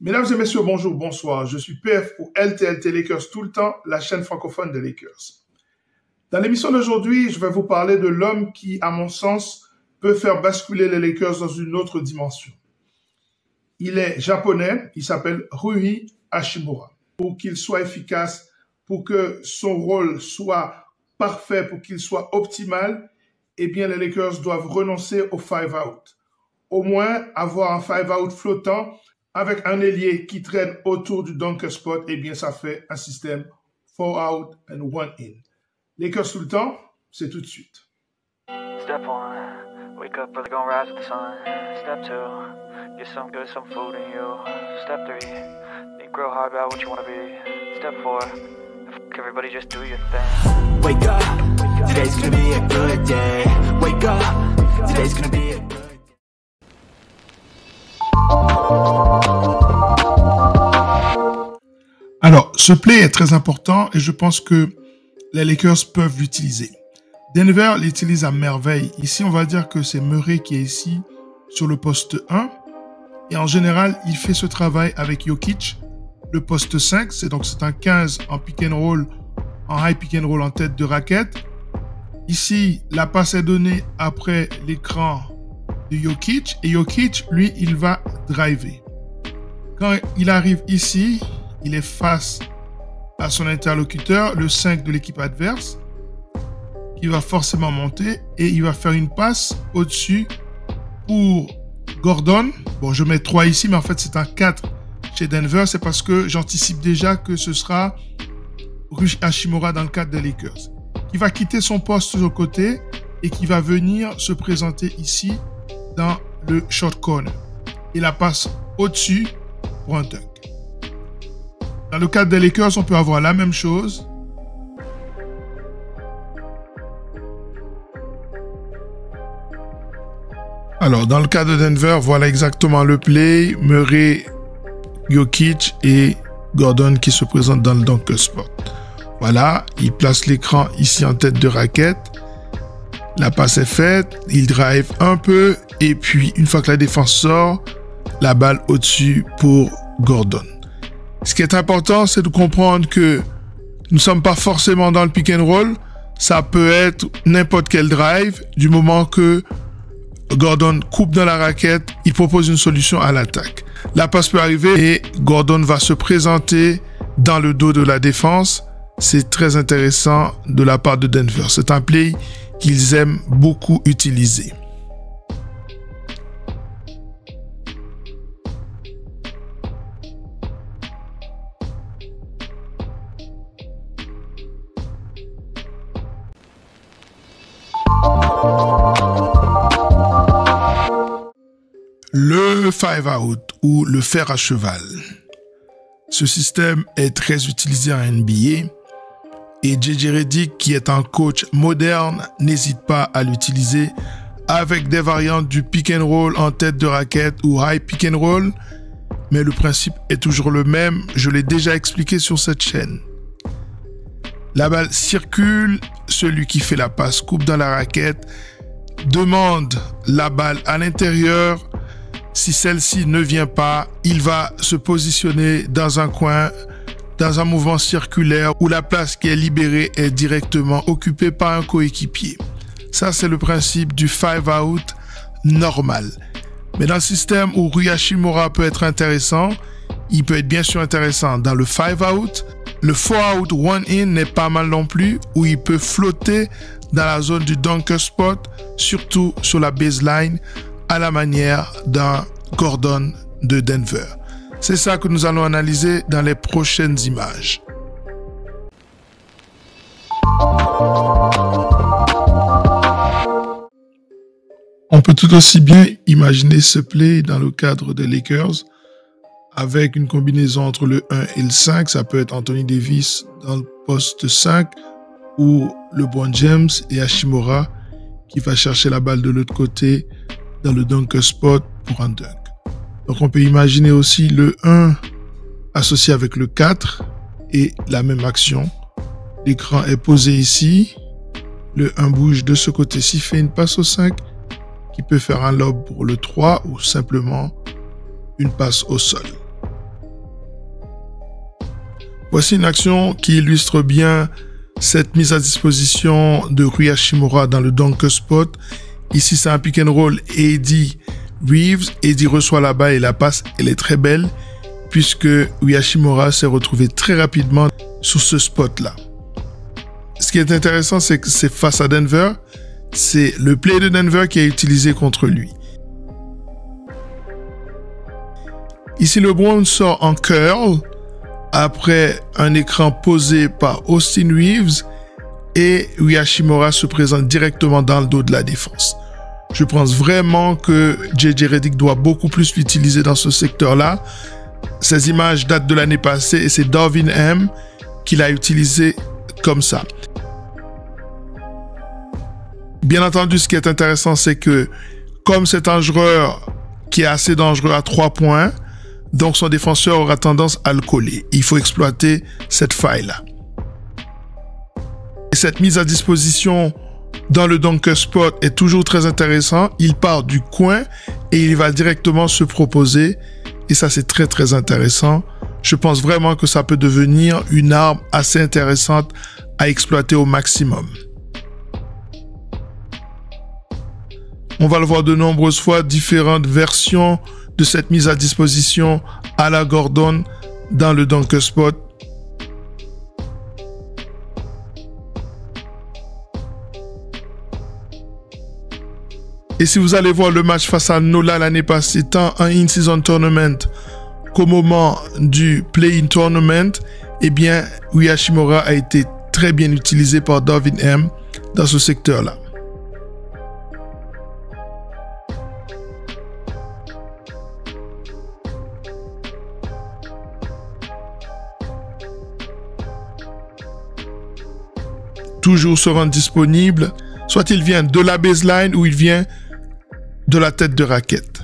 Mesdames et messieurs, bonjour, bonsoir. Je suis PF pour LTLT Lakers tout le temps, la chaîne francophone des Lakers. Dans l'émission d'aujourd'hui, je vais vous parler de l'homme qui, à mon sens, peut faire basculer les Lakers dans une autre dimension. Il est japonais, il s'appelle Rui Hachimura. Pour qu'il soit efficace, pour que son rôle soit parfait, pour qu'il soit optimal, eh bien les Lakers doivent renoncer au 5-out. Au moins avoir un 5-out flottant avec un ailier qui traîne autour du dunker spot, eh bien ça fait un système 4-out and 1-in. Lakers tout le temps, c'est tout de suite. Step 1, wake up early, gonna rise with the sun. Step 2, get some good, some food in you. Step 3, think real hard about what you wanna be. Step 4, everybody just do your thing. Wake up, today's gonna be a good day. Wake up, today's gonna be a good day. Alors, ce play est très important et je pense que les Lakers peuvent l'utiliser. Denver l'utilise à merveille. Ici, on va dire que c'est Murray qui est ici sur le poste 1. Et en général, il fait ce travail avec Jokic, le poste 5. C'est un 15 en pick and roll, en high pick and roll en tête de raquette. Ici, la passe est donnée après l'écran de Jokic. Et Jokic, lui, il va driver. Quand il arrive ici, il est face à son interlocuteur, le 5 de l'équipe adverse, qui va forcément monter et il va faire une passe au-dessus pour Gordon. Bon, je mets 3 ici, mais en fait, c'est un 4 chez Denver. C'est parce que j'anticipe déjà que ce sera Rui Hachimura dans le cadre des Lakers, qui va quitter son poste de côté et qui va venir se présenter ici dans le short corner. Et la passe au-dessus pour un dunk. Dans le cadre des Lakers, on peut avoir la même chose. Alors, dans le cas de Denver, voilà exactement le play. Murray, Jokic et Gordon qui se présentent dans le dunker spot. Voilà, il place l'écran ici en tête de raquette. La passe est faite, il drive un peu et puis une fois que la défense sort, la balle au-dessus pour Gordon. Ce qui est important, c'est de comprendre que nous ne sommes pas forcément dans le pick and roll. Ça peut être n'importe quel drive. Du moment que Gordon coupe dans la raquette, il propose une solution à l'attaque. La passe peut arriver et Gordon va se présenter dans le dos de la défense. C'est très intéressant de la part de Denver. C'est un play qu'ils aiment beaucoup utiliser. Le 5-out ou le fer à cheval. Ce système est très utilisé en NBA et JJ Redick, qui est un coach moderne, n'hésite pas à l'utiliser avec des variantes du pick and roll en tête de raquette ou high pick and roll, mais le principe est toujours le même, je l'ai déjà expliqué sur cette chaîne. La balle circule, celui qui fait la passe coupe dans la raquette, demande la balle à l'intérieur. Si celle-ci ne vient pas, il va se positionner dans un coin, dans un mouvement circulaire où la place qui est libérée est directement occupée par un coéquipier. Ça, c'est le principe du 5-out normal. Mais dans le système où Rui Hachimura peut être intéressant, il peut être bien sûr intéressant dans le 5-out. Le 4-out 1-in n'est pas mal non plus, où il peut flotter dans la zone du dunker spot, surtout sur la baseline, à la manière d'un Gordon de Denver. C'est ça que nous allons analyser dans les prochaines images. On peut tout aussi bien imaginer ce play dans le cadre des Lakers avec une combinaison entre le 1 et le 5. Ça peut être Anthony Davis dans le poste 5 ou LeBron James et Hachimura qui va chercher la balle de l'autre côté dans le dunker spot pour un dunk. Donc on peut imaginer aussi le 1 associé avec le 4 et la même action. L'écran est posé ici. Le 1 bouge de ce côté-ci, fait une passe au 5 qui peut faire un lob pour le 3 ou simplement une passe au sol. Voici une action qui illustre bien cette mise à disposition de Rui Hachimura dans le dunk spot. Ici, c'est un pick and roll Eddie Reeves. Eddie reçoit la balle et la passe, elle est très belle puisque Rui Hachimura s'est retrouvé très rapidement sur ce spot-là. Ce qui est intéressant, c'est que c'est face à Denver. C'est le play de Denver qui est utilisé contre lui. Ici, LeBron sort en curl après un écran posé par Austin Reeves et Rui Hachimura se présente directement dans le dos de la défense. Je pense vraiment que JJ Redick doit beaucoup plus l'utiliser dans ce secteur-là. Ces images datent de l'année passée et c'est Darvin Ham qui l'a utilisé comme ça. Bien entendu, ce qui est intéressant, c'est que comme c'est un joueur qui est assez dangereux à 3 points, donc son défenseur aura tendance à le coller. Il faut exploiter cette faille-là. Et cette mise à disposition dans le dunker spot est toujours très intéressant. Il part du coin et il va directement se proposer. Et ça, c'est très, très intéressant. Je pense vraiment que ça peut devenir une arme assez intéressante à exploiter au maximum. On va le voir de nombreuses fois, différentes versions de cette mise à disposition à la Gordon dans le dunker spot. Et si vous allez voir le match face à Nola l'année passée, tant en in-season tournament qu'au moment du play-in tournament, eh bien, Rui Hachimura a été très bien utilisé par Darvin Ham dans ce secteur-là. Toujours se rendre disponible, soit il vient de la baseline ou il vient de la tête de raquette.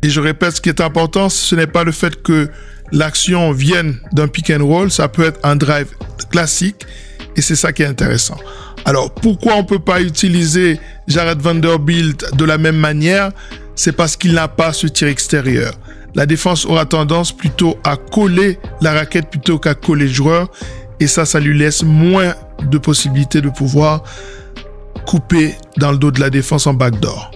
Et je répète, ce qui est important, ce n'est pas le fait que l'action vienne d'un pick and roll, ça peut être un drive classique et c'est ça qui est intéressant. Alors, pourquoi on ne peut pas utiliser Jared Vanderbilt de la même manière? C'est parce qu'il n'a pas ce tir extérieur. La défense aura tendance plutôt à coller la raquette plutôt qu'à coller le joueur. Et ça lui laisse moins de possibilités de pouvoir couper dans le dos de la défense en backdoor.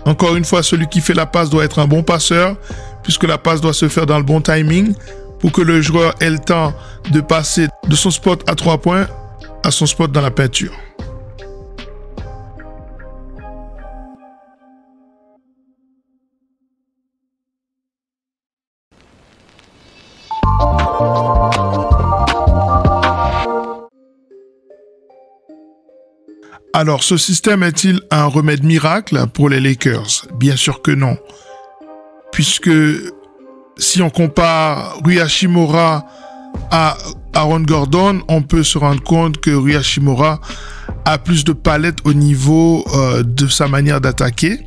Encore une fois, celui qui fait la passe doit être un bon passeur, puisque la passe doit se faire dans le bon timing pour que le joueur ait le temps de passer de son spot à 3 points à son spot dans la peinture. Alors, ce système est-il un remède miracle pour les Lakers? Bien sûr que non. Puisque si on compare Rui Hachimura à Aaron Gordon, on peut se rendre compte que Rui Hachimura a plus de palette au niveau de sa manière d'attaquer.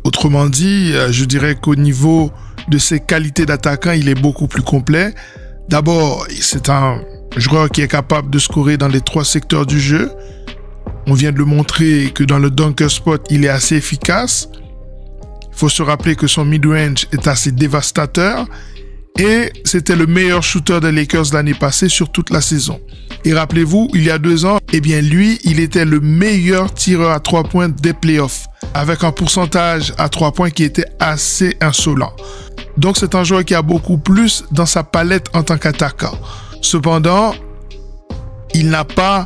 Autrement dit, je dirais qu'au niveau de ses qualités d'attaquant, il est beaucoup plus complet. D'abord, c'est un joueur qui est capable de scorer dans les 3 secteurs du jeu. On vient de le montrer que dans le dunker spot, il est assez efficace. Il faut se rappeler que son mid-range est assez dévastateur. Et c'était le meilleur shooter des Lakers l'année passée sur toute la saison. Et rappelez-vous, il y a 2 ans, eh bien lui, il était le meilleur tireur à 3 points des playoffs, avec un pourcentage à 3 points qui était assez insolent. Donc c'est un joueur qui a beaucoup plus dans sa palette en tant qu'attaquant. Cependant, il n'a pas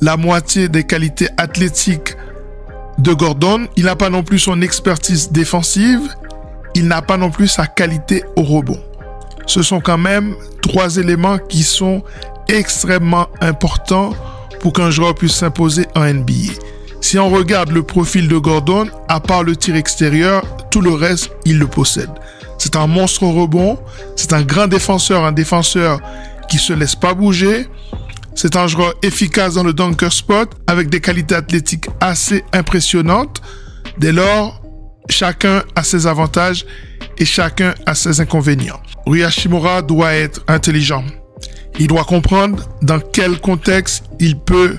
la moitié des qualités athlétiques de Gordon. Il n'a pas non plus son expertise défensive. Il n'a pas non plus sa qualité au rebond. Ce sont quand même 3 éléments qui sont extrêmement importants pour qu'un joueur puisse s'imposer en NBA. Si on regarde le profil de Gordon, à part le tir extérieur, tout le reste, il le possède. C'est un monstre au rebond. C'est un grand défenseur, un défenseur qui ne se laisse pas bouger. C'est un joueur efficace dans le dunker spot avec des qualités athlétiques assez impressionnantes. Dès lors, chacun a ses avantages et chacun a ses inconvénients. Rui Hachimura doit être intelligent. Il doit comprendre dans quel contexte il peut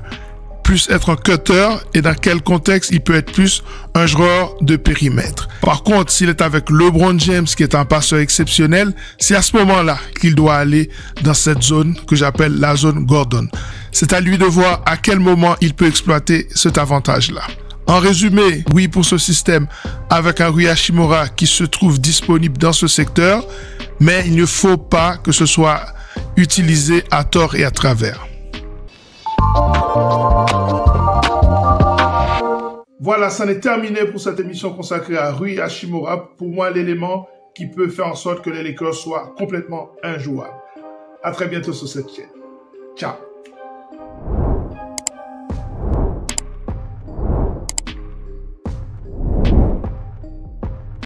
plus être un cutter et dans quel contexte il peut être plus un joueur de périmètre. Par contre, s'il est avec LeBron James, qui est un passeur exceptionnel, c'est à ce moment-là qu'il doit aller dans cette zone que j'appelle la zone Gordon. C'est à lui de voir à quel moment il peut exploiter cet avantage-là. En résumé, oui pour ce système avec un Rui Hachimura qui se trouve disponible dans ce secteur, mais il ne faut pas que ce soit utilisé à tort et à travers. Voilà, ça en est terminé pour cette émission consacrée à Rui Hachimura. Pour moi, l'élément qui peut faire en sorte que les Lakers soient complètement injouables. À très bientôt sur cette chaîne. Ciao.